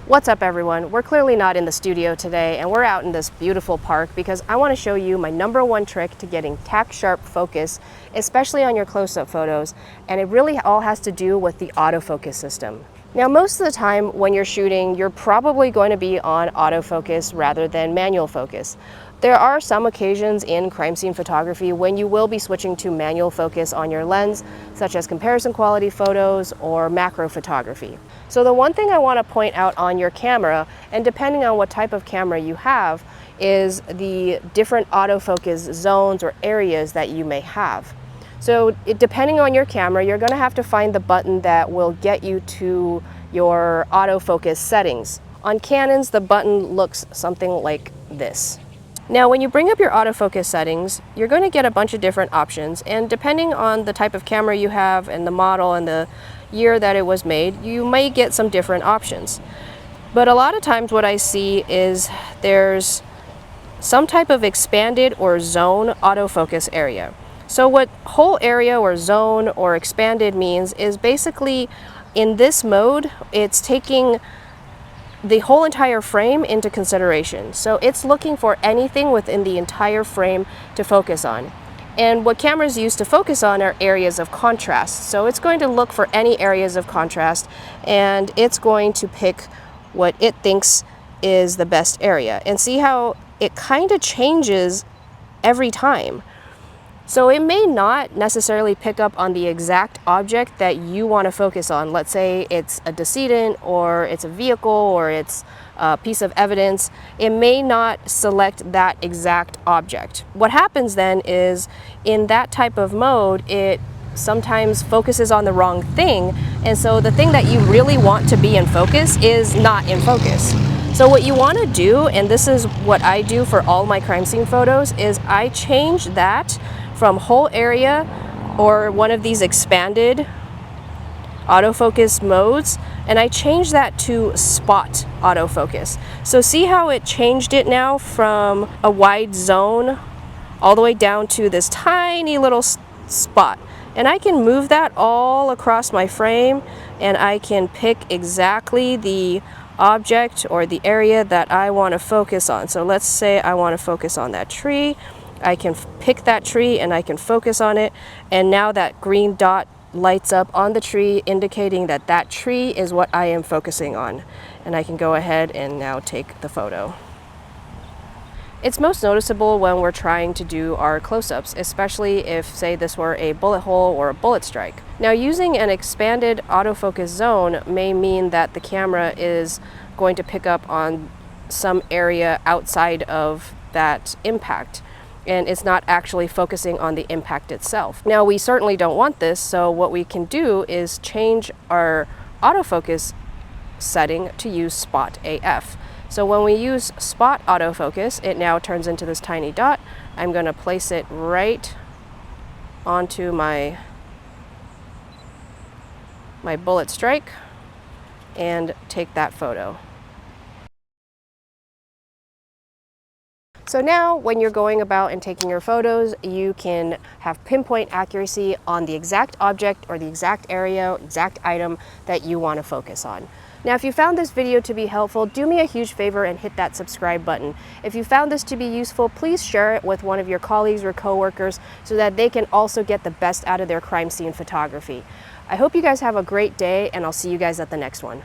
What's up everyone? We're clearly not in the studio today and we're out in this beautiful park because I want to show you my #1 trick to getting tack sharp focus, especially on your close-up photos, and it really all has to do with the autofocus system. Now most of the time when you're shooting, you're probably going to be on autofocus rather than manual focus. There are some occasions in crime scene photography when you will be switching to manual focus on your lens, such as comparison quality photos or macro photography. So the one thing I want to point out on your camera, and depending on what type of camera you have, is the different autofocus zones or areas that you may have. So depending on your camera, you're going to have to find the button that will get you to your autofocus settings. On Canons, the button looks something like this. Now when you bring up your autofocus settings, you're going to get a bunch of different options, and depending on the type of camera you have and the model and the year that it was made, you may get some different options. But a lot of times what I see is there's some type of expanded or zone autofocus area. So what whole area or zone or expanded means is basically in this mode, it's taking the whole entire frame into consideration. So it's looking for anything within the entire frame to focus on. And what cameras use to focus on are areas of contrast. So it's going to look for any areas of contrast and it's going to pick what it thinks is the best area. And see how it kind of changes every time. So it may not necessarily pick up on the exact object that you want to focus on. Let's say it's a decedent or it's a vehicle or it's a piece of evidence. It may not select that exact object. What happens then is in that type of mode, it sometimes focuses on the wrong thing. And so the thing that you really want to be in focus is not in focus. So what you want to do, and this is what I do for all my crime scene photos, is I change that from whole area or one of these expanded autofocus modes, and I change that to spot autofocus. So see how it changed it now from a wide zone all the way down to this tiny little spot. And I can move that all across my frame and I can pick exactly the object or the area that I want to focus on. So let's say I want to focus on that tree. I can pick that tree and I can focus on it, and now that green dot lights up on the tree indicating that that tree is what I am focusing on, and I can go ahead and now take the photo. It's most noticeable when we're trying to do our close-ups, especially if, say, this were a bullet hole or a bullet strike. Now using an expanded autofocus zone may mean that the camera is going to pick up on some area outside of that impact, and it's not actually focusing on the impact itself. Now we certainly don't want this, so what we can do is change our autofocus setting to use Spot AF. So when we use Spot Autofocus, it now turns into this tiny dot. I'm going to place it right onto my bullet strike and take that photo. So now when you're going about and taking your photos, you can have pinpoint accuracy on the exact object or the exact area, exact item that you want to focus on. Now if you found this video to be helpful, do me a huge favor and hit that subscribe button. If you found this to be useful, please share it with one of your colleagues or coworkers so that they can also get the best out of their crime scene photography. I hope you guys have a great day, and I'll see you guys at the next one.